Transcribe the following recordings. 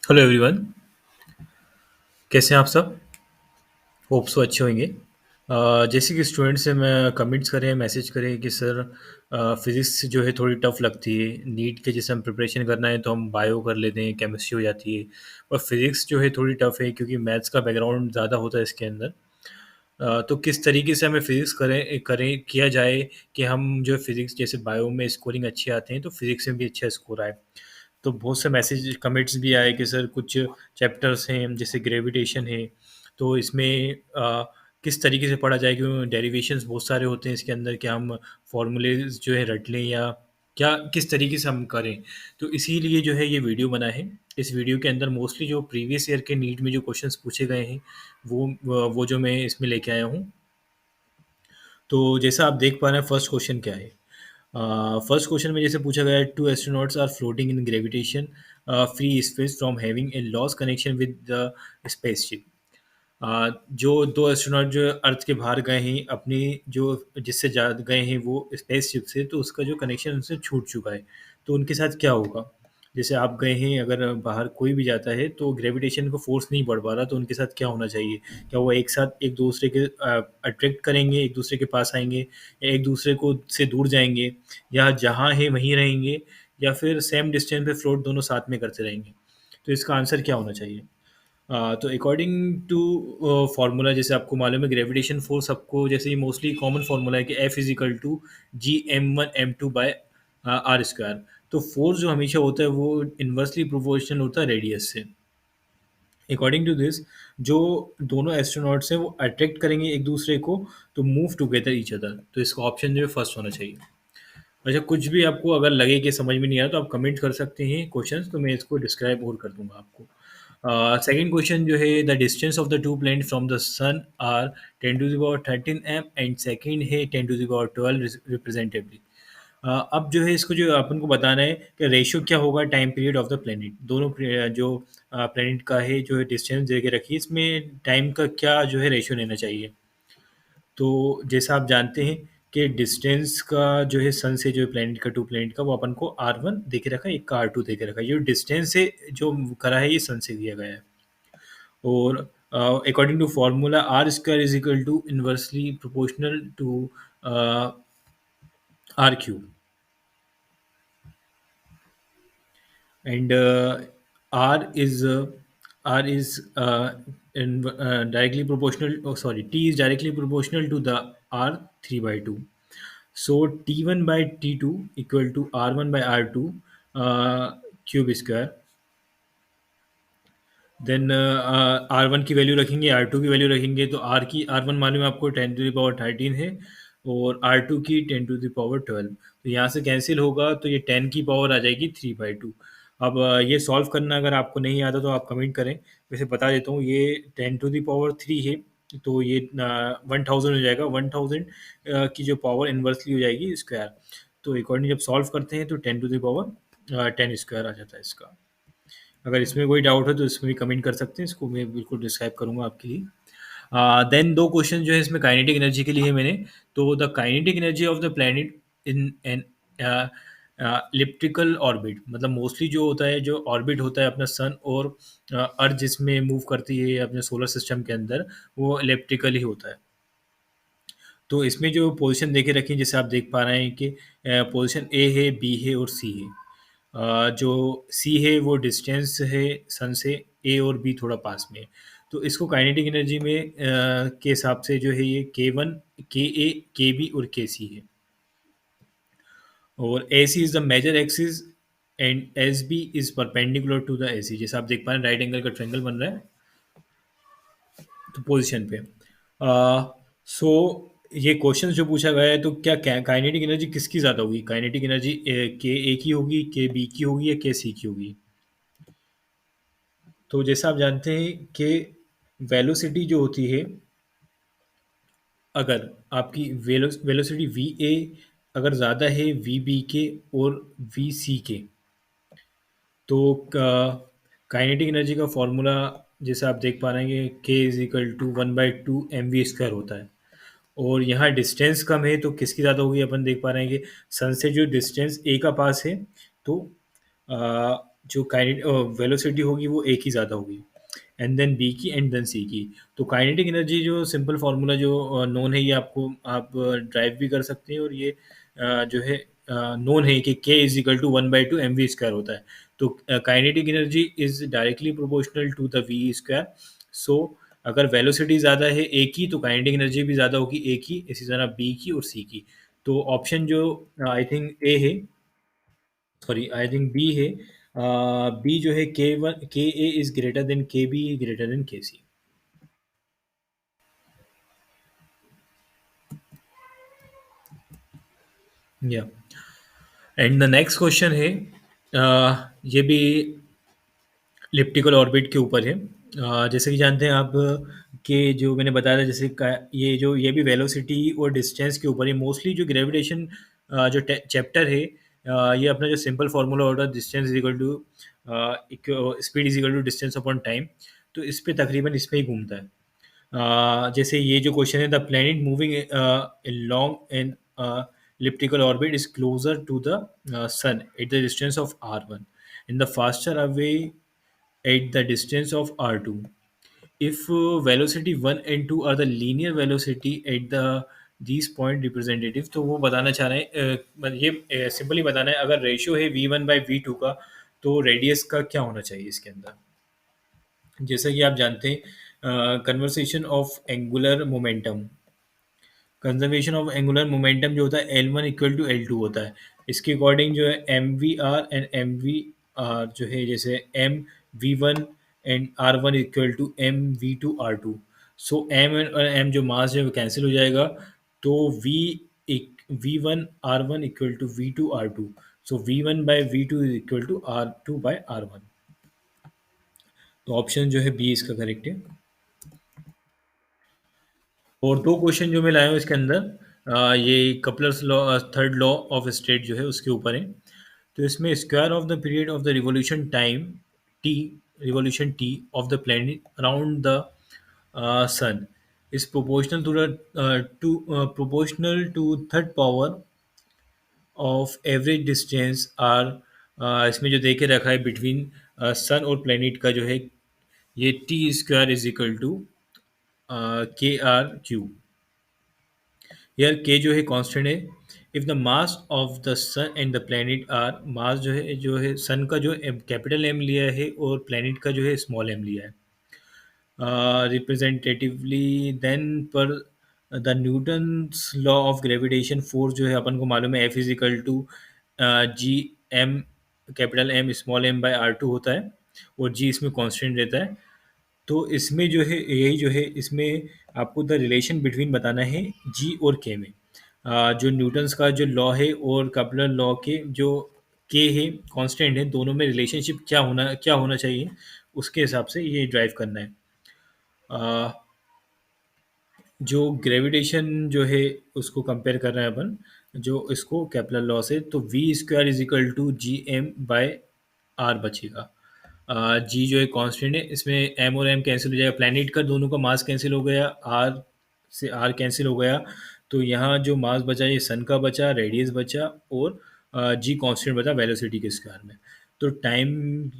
Hello everyone. कैसे हैं आप सब? होप सो अच्छे होंगे। जैसे कि स्टूडेंट से मैं कमेंट्स करें मैसेज करें कि सर फिज़िक्स जो है थोड़ी टफ लगती है। नीट के जैसे हम प्रिपरेशन करना है तो हम बायो कर लेते हैं, केमिस्ट्री हो जाती है। और फिज़िक्स जो है थोड़ी टफ है क्योंकि मैथ्स का बैकग्राउंड ज़्यादा होता है इसके अंदर। तो किस तरीके से हमें फिज़िक्स करें करें किया जाए कि हम जो फिज़िक्स जैसे बायो में स्कोरिंग अच्छे आते हैं तो फिज़िक्स में भी अच्छा स्कोर आए। तो बहुत से मैसेज कमेंट्स भी आए कि सर कुछ चैप्टर्स हैं जैसे ग्रेविटेशन है, तो इसमें किस तरीके से पढ़ा जाए क्योंकि डेरिवेशंस बहुत सारे होते हैं इसके अंदर कि हम फॉर्मूलेज जो है रट लें या क्या किस तरीके से हम करें। तो इसीलिए जो है ये वीडियो बना है। इस वीडियो के अंदर मोस्टली जो प्रीवियस ईयर के नीट में जो क्वेश्चंस पूछे गए हैं वो जो मैं इसमें लेके आया हूँ। तो जैसा आप देख पा रहे हैं फर्स्ट क्वेश्चन क्या है। फर्स्ट क्वेश्चन में जैसे पूछा गया है, two astronauts are floating in gravitation free space from having a loss connection with the spaceship. जो दो एस्ट्रोनॉट जो अर्थ के बाहर गए हैं अपनी जो जिससे जा गए हैं वो स्पेसशिप से, तो उसका जो कनेक्शन उनसे छूट चुका है। तो उनके साथ क्या होगा? जैसे आप गए हैं, अगर बाहर कोई भी जाता है तो ग्रेविटेशन का फोर्स नहीं बढ़ पा रहा, तो उनके साथ क्या होना चाहिए? क्या वो एक साथ एक दूसरे के अट्रैक्ट करेंगे, एक दूसरे के पास आएंगे, या एक दूसरे को से दूर जाएंगे, या जहाँ है वहीं रहेंगे, या फिर सेम डिस्टेंस पे फ्लोट दोनों साथ में करते रहेंगे? तो इसका आंसर क्या होना चाहिए? तो अकॉर्डिंग टू फार्मूला, जैसे आपको मालूम है ग्रेविटेशन फोर्स सबको जैसे ये मोस्टली कॉमन फार्मूला है कि F is equal to G m1 m2 by R square. तो फोर्स जो हमेशा होता है वो इन्वर्सली प्रोपोर्शनल होता है रेडियस से। अकॉर्डिंग टू दिस, जो दोनों एस्ट्रोनॉट्स हैं वो अट्रैक्ट करेंगे एक दूसरे को, तो मूव टुगेदर ईच अदर। तो इसका ऑप्शन जो है फर्स्ट होना चाहिए। अच्छा, कुछ भी आपको अगर लगे कि समझ में नहीं आया तो आप कमेंट कर सकते हैं क्वेश्चंस, तो मैं इसको डिस्क्राइब और कर दूंगा आपको। सेकंड क्वेश्चन जो है, the distance of the two planet from the sun are 10⁻13 m and second है 10⁻12 रिप्रेजेंटेवली। अब जो है इसको जो अपन को बताना है कि रेशियो क्या होगा time period of the planet, दोनों जो प्लैनेट का है जो है डिस्टेंस दे के रखिए, इसमें टाइम का क्या जो है रेशियो लेना चाहिए। तो जैसा आप जानते हैं कि डिस्टेंस का जो है सन से जो है प्लैनेट का टू प्लैनेट का, वो अपन को R1 दे के रखा है, एक का R2 दे के रखा है। ये डिस्टेंस से जो करा है ये सन से दिया गया है। और according to formula R square is equal to inversely proportional to R cube. And r is directly proportional, oh sorry, t is directly proportional to the r 3 by 2. So t1 by t2 equal to r1 by r2 cube square। Then R1 की value रखेंगे, R2 की value रखेंगे, तो R1 मालूम है आपको 10⁻13 है, और R2 की 10⁻12। तो यहाँ से कैंसिल होगा तो ये 10 की पावर आ जाएगी 3/2। अब ये सॉल्व करना अगर आपको नहीं आता तो आप कमेंट करें। वैसे बता देता हूँ, ये 10⁻3 है, तो ये 1000 हो जाएगा। 1000 की जो पावर इन्वर्सली हो जाएगी स्क्वायर। तो अकॉर्डिंग जब सॉल्व करते हैं तो 10⁻10 स्क्वायर आ जाता है इसका। अगर इसमें कोई डाउट है तो इसमें भी कमेंट कर सकते हैं, इसको मैं बिल्कुल डिस्क्राइब करूंगा आपके लिए। देन दो क्वेश्चन जो है इसमें काइनेटिक एनर्जी के लिए है मैंने। तो the kinetic energy of the planet in an elliptical orbit, मतलब मोस्टली जो होता है, जो ऑर्बिट होता है अपना सन और अर्थ जिसमें मूव करती है अपने सोलर सिस्टम के अंदर, वो इलिप्टिकल ही होता है। तो इसमें जो पोजीशन देके रखी है, जैसे आप देख पा रहे हैं कि पोजीशन ए है, बी है और सी है। जो सी है वो डिस्टेंस है सन से, ए और बी थोड़ा पास में है। तो इसको काइनेटिक एनर्जी में के हिसाब से जो है ये K1, Ka, Kb और Kc है। और AC is the major axis and SB is perpendicular to the AC। जैसे आप देख पा रहे हैं राइट एंगल का ट्रायंगल बन रहा है तो पोजीशन पे। सो ये क्वेश्चन जो पूछा गया है, तो क्या काइनेटिक एनर्जी किसकी ज़्यादा होगी? काइनेटिक एनर्जी के ए की होगी, के बी की होगी, या के सी की होगी? तो जैसा आप जानते हैं कि वेलोसिटी जो होती है, अगर आपकी वेलोसिटी वी ए अगर ज़्यादा है वी बी के और वी सी के, तो काइनेटिक एनर्जी का फॉर्मूला जैसे आप देख पा रहे हैं के इज इक्वल टू 1/2 mv² होता है। और यहाँ डिस्टेंस कम है तो किसकी ज़्यादा होगी? अपन देख पा रहे हैं कि सन से जो डिस्टेंस ए का पास है, तो जो काइनेट वेलोसिटी होगी वो एक ही ज़्यादा होगी, एंड देन बी की एंड देन सी की। तो काइनेटिक एनर्जी जो सिंपल फार्मूला जो नोन है, ये आपको आप ड्राइव भी कर सकते हैं, और ये जो है नोन है कि k is equal to 1/2 mv square होता है। तो kinetic energy is directly proportional to the V square. So अगर वेलोसिटी ज़्यादा है ए की, तो काइनेटिक एनर्जी भी ज़्यादा होगी ए की, इसी तरह बी की और सी की। तो ऑप्शन जो आई थिंक ए है, सॉरी आई थिंक बी है। बी जो है के ए इज ग्रेटर देन के बी ग्रेटर देन के सी। या एंड द नेक्स्ट क्वेश्चन है, ये भी इलिप्टिकल ऑर्बिट के ऊपर है। जैसे कि जानते हैं आप कि जो मैंने बताया था, जैसे ये भी वेलोसिटी और डिस्टेंस के ऊपर है मोस्टली। जो ग्रेविटेशन जो चैप्टर है, ये अपना जो सिंपल फार्मूला होता है, distance is equal to speed is equal to distance upon time, तो इस पे तकरीबन इस पे ही घूमता है। जैसे ये जो क्वेश्चन है, the planet moving long in elliptical orbit is closer to the sun at the distance of r1 and the faster away at the distance of r2. If velocity 1 and 2 are the linear velocity at the these point representative, तो वो बताना चाह रहे हैं, ये simply बताना है, अगर रेशियो है v1/v2 का, तो रेडियस का क्या होना चाहिए इसके अंदर। जैसा कि आप जानते हैं, conversation of angular momentum, conservation of angular momentum जो होता है L1 इक्वल टू L2 होता है। इसके अकॉर्डिंग जो है M V R and M V R जो है, जैसे M V one and R one equal to M V two R two. So M और एम जो मास है वो कैंसिल हो जाएगा, तो V one R one equal to V two R two. So v1/v2 is equal to r2/r1। तो option जो है बी इसका करेक्ट है। और दो क्वेश्चन जो मैं लाया हूँ इसके अंदर, ये Kepler's law, third law of state जो है उसके ऊपर है। तो इसमें square of the period of the revolution time T, revolution T of the planet around the sun is proportional to the two proportional to third power of average distance R. इसमें जो देखे रखा है बिटवीन सन और planet का जो है, ये T square is equal to K R Q. यार के जो है कांस्टेंट है। If the mass of the sun and the planet are, mass जो है सन का जो कैपिटल एम लिया है और प्लैनेट का जो है स्मॉल एम लिया है रिप्रेजेंटेटिवली, then per the Newton's law of gravitation force जो है अपन को मालूम है, F is equal to G M capital M small M by R two होता है, और जी इसमें कांस्टेंट रहता है। तो इसमें जो है यही जो है, इसमें आपको द रिलेशन बिटवीन बताना है जी और के में। जो न्यूटन्स का जो लॉ है और कपलर लॉ के जो के है कांस्टेंट है, दोनों में रिलेशनशिप क्या होना चाहिए, उसके हिसाब से ये ड्राइव करना है। अ, जो ग्रेविटेशन जो है उसको कंपेयर कर रहे हैं अपन, जो इसको केपलर लॉ से, तो V square is equal to G M by R बचेगा। जी जो है कांस्टेंट है, इसमें एम और एम कैंसिल हो जाएगा, प्लैनेट का दोनों का मास कैंसिल हो गया, आर से आर कैंसिल हो गया। तो यहाँ जो मास बचा ये सन का बचा, रेडियस बचा, और जी कांस्टेंट बचा वेलोसिटी के स्क्वायर में। तो टाइम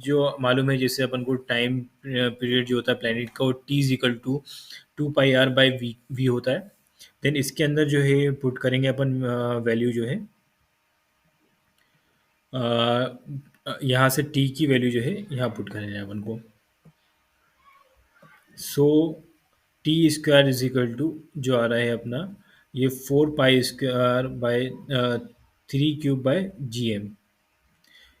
जो मालूम है, जैसे अपन को टाइम पीरियड जो होता है प्लैनेट का, वो T is equal to 2 πr/v होता है। देन इसके अंदर जो है पुट करेंगे अपन वैल्यू जो है, यहाँ से टी की वैल्यू जो है यहाँ पुट करेंगे अपन को। So T square is equal to जो आ रहा है अपना, ये 4 π² by 3³ by G M.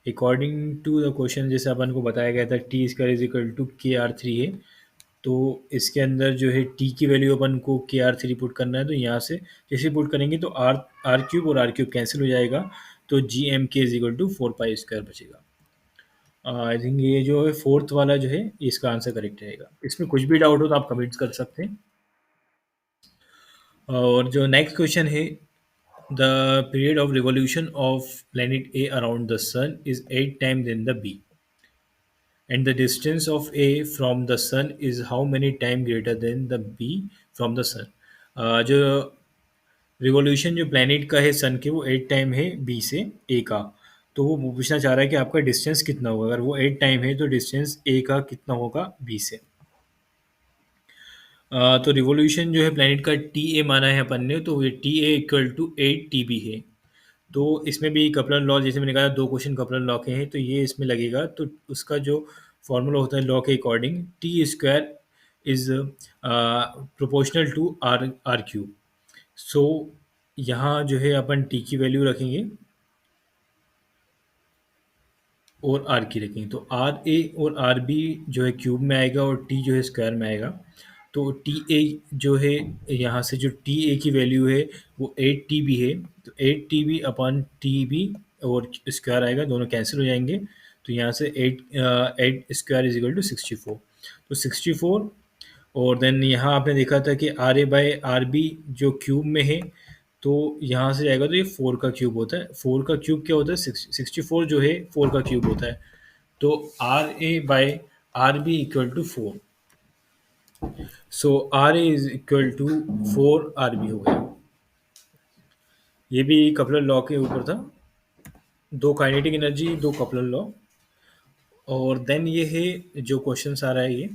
According to the question जैसे अपन को बताया गया था, T square is equal to KR3 है। तो इसके अंदर जो है टी की वैल्यू अपन को KR3 पुट करना है, तो यहाँ से जैसे पुट करेंगे तो आर आर क्यूब और आर क्यूब कैंसिल हो जाएगा, तो GMK इज इक्वल टू 4 π² बचेगा। आई थिंक ये जो है फोर्थ वाला जो है इसका आंसर करेक्ट रहेगा। इसमें कुछ भी डाउट हो तो आप कमेंट्स कर सकते हैं। और जो नेक्स्ट क्वेश्चन है, the period of revolution of planet A around the sun is 8 time than the B, and the distance of A from the sun is how many time greater than the B from the sun। जो revolution जो planet का है सन के, वो 8 time है B से ए का। तो वो पूछना चाह रहा है कि आपका डिस्टेंस कितना होगा। अगर वो 8 टाइम है तो डिस्टेंस ए का कितना होगा बी से। तो रिवॉल्यूशन जो है प्लैनेट का टी ए माना है अपन ने, तो ये T A equal to 8 TB है। तो इसमें भी कपलर लॉ, जैसे मैंने कहा 2 क्वेश्चन कपलर लॉ के हैं, तो ये इसमें लगेगा। तो उसका जो फॉर्मूला होता है लॉ के according, T square is proportional to R R cube. So यहाँ जो है अपन टी की वैल्यू रखेंगे और आर की रखेंगे, तो आर ए और आर बी जो है क्यूब में आएगा और टी जो है स्क्वायर में आएगा। तो टी ए जो है, यहाँ से जो टी ए की वैल्यू है वो 8 TB है, तो 8 TB अपॉन टी बी और स्क्वायर आएगा, दोनों कैंसिल हो जाएंगे। तो यहाँ से 8 स्क्वायर इज इक्वल टू 64। तो 64, और देन यहाँ आपने देखा था कि R A by R B जो क्यूब में है, तो यहाँ से जाएगा तो ये 4 का क्यूब होता है। 4 का क्यूब क्या होता है? 64 जो है 4 का क्यूब होता है। तो R A by R B equal to 4। So R A is equal to 4 RB हो गया। ये भी कपलर लॉ के ऊपर था, 2 काइनेटिक एनर्जी 2 कपलर लॉ। और देन ये है जो क्वेश्चन आ रहा है, ये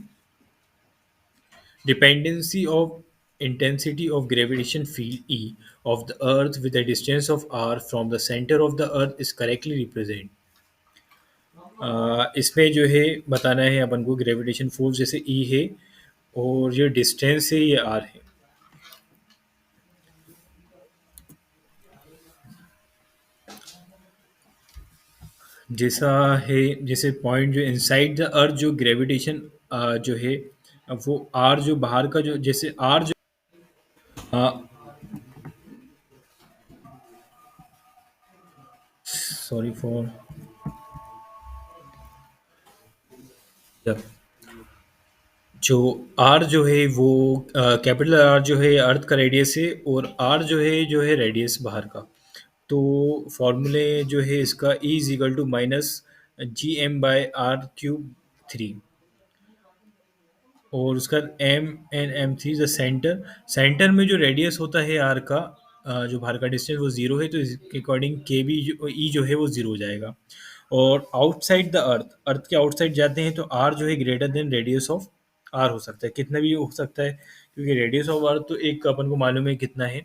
dependency of intensity of gravitation field E of the Earth with a distance of r from the center of the Earth is correctly represent। इसमें जो है बताना है अपन को ग्रेविटेशन फोर्स जैसे E है और ये डिस्टेंस है ये r है। जैसा है, जैसे पॉइंट जो इनसाइड द अर्थ जो ग्रेविटेशन जो है, वो r जो बाहर का जो, जैसे r जो सॉरी फॉर जो आर जो है वो कैपिटल आर जो है अर्थ का रेडियस है, और आर जो है रेडियस बाहर का। तो फॉर्मूले जो है इसका E is equal to minus GM/R³ 3, और उसका M/M3 द सेंटर। सेंटर में जो रेडियस होता है आर का, जो बाहर का डिस्टेंस वो जीरो है, तो इसके अकॉर्डिंग के बी जो ई जो है वो जीरो हो जाएगा। और आउटसाइड द अर्थ, अर्थ के आउटसाइड जाते हैं तो आर जो है greater than radius of R हो सकता है, कितना भी हो सकता है, क्योंकि रेडियस ऑफ आर तो एक अपन को मालूम है कितना है,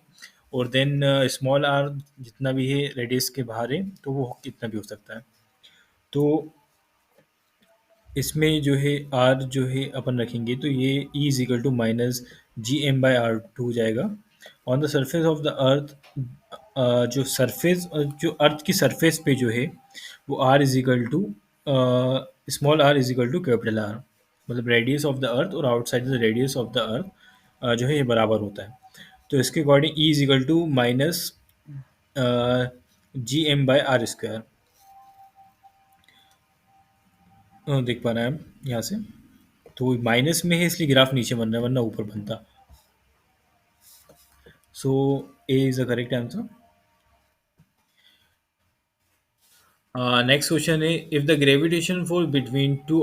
और देन स्मॉल आर जितना भी है रेडियस के बाहर है तो वो कितना भी हो सकता है। तो इसमें जो है आर जो है अपन रखेंगे तो ये E is equal to minus GM/R2 हो जाएगा। On the surface of the earth, जो सरफेस, जो अर्थ की सरफेस पे जो है वो R is equal to small R is equal to capital R, मतलब रेडियस ऑफ द अर्थ और outside the radius of the earth जो है ये बराबर होता है। तो इसके according E is equal to minus GM/R²। देख पा रहे हैं हम यहाँ से, तो माइनस में है इसलिए ग्राफ नीचे बन रहा है, वरना ऊपर बनता। So A is the correct answer. Next question है, if the gravitation force between two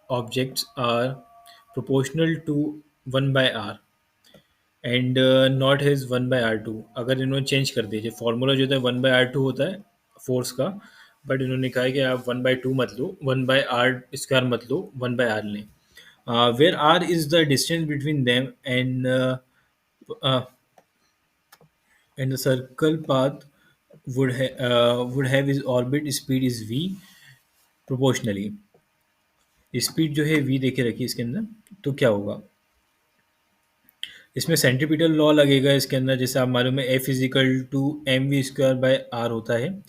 objects are proportional to 1/r and not has 1/r2। अगर इन्होंने चेंज कर दिया, फॉर्मूला जो होता है 1/r2 होता है फोर्स का, बट इन्होंने कहा है कि आप 1/2 मत लो, 1/r² मत लो, 1/r लें। Where r is the distance between them and the circle path would have its orbit speed is v proportionally। Speed जो है v देखे रखिए इसके अंदर, तो क्या होगा इसमें सेंट्रीपिटल लॉ लगेगा इसके अंदर, जैसे आप मालूम है F इजिकल टू mv² होता है।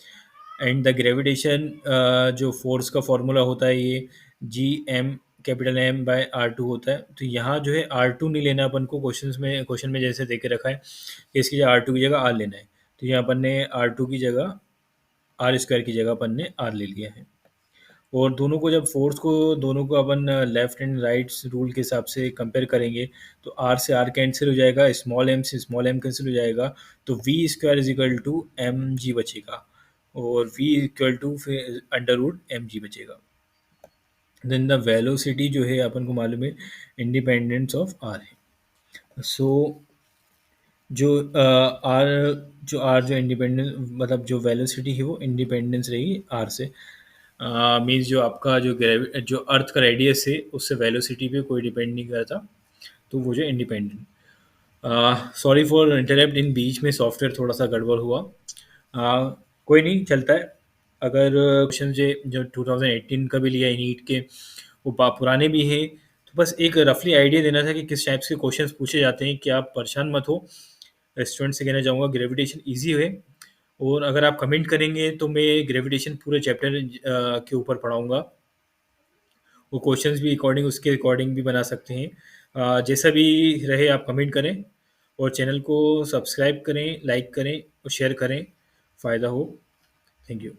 एंड द ग्रेविटेशन जो फोर्स का फॉर्मूला होता है ये GM/M/R2 होता है। तो यहाँ जो है R2 नहीं लेना अपन को, क्वेश्चन में जैसे दे के रखा है कि इसकी जगह R2 की जगह R लेना है, तो यहाँ अपन ने R2 की जगह R² की जगह अपन ने R ले लिया है। और दोनों को जब फोर्स को दोनों को अपन लेफ्ट एंड राइट रूल के हिसाब से कंपेयर करेंगे, तो आर से आर कैंसिल हो जाएगा, स्मॉल एम से स्मॉल एम कैंसिल हो जाएगा, तो V² is equal to mg बचेगा, और V इक्वल टू फिर √mg बचेगा। देन द वेलोसिटी जो है अपन को मालूम है इंडिपेंडेंस ऑफ आर है। सो जो आर जो इंडिपेंडेंस मतलब जो वेलोसिटी है वो इंडिपेंडेंस रहेगी आर से। मीन्स जो आपका जो अर्थ का रेडियस है उससे वेलोसिटी पे कोई डिपेंड नहीं करता, तो वो जो इंडिपेंडेंट। सॉरी फॉर इंटरप्ट, इन बीच में सॉफ्टवेयर थोड़ा सा गड़बड़ हुआ। कोई नहीं, चलता है। अगर क्वेश्चन जो 2018 का भी लिया है नीट के, वो पुराने भी हैं, तो बस एक रफली आइडिया देना था कि किस टाइप्स के क्वेश्चंस पूछे जाते हैं, कि आप परेशान मत हो। स्टूडेंट से कहना चाहूँगा ग्रेविटेशन ईजी है, और अगर आप कमेंट करेंगे तो मैं ग्रेविटेशन पूरे चैप्टर के ऊपर पढ़ाऊँगा। वो क्वेश्चंस भी अकॉर्डिंग उसके अकॉर्डिंग भी बना सकते हैं। जैसा भी रहे आप कमेंट करें, और चैनल को सब्सक्राइब करें, लाइक करें और शेयर करें, फ़ायदा हो। Thank you.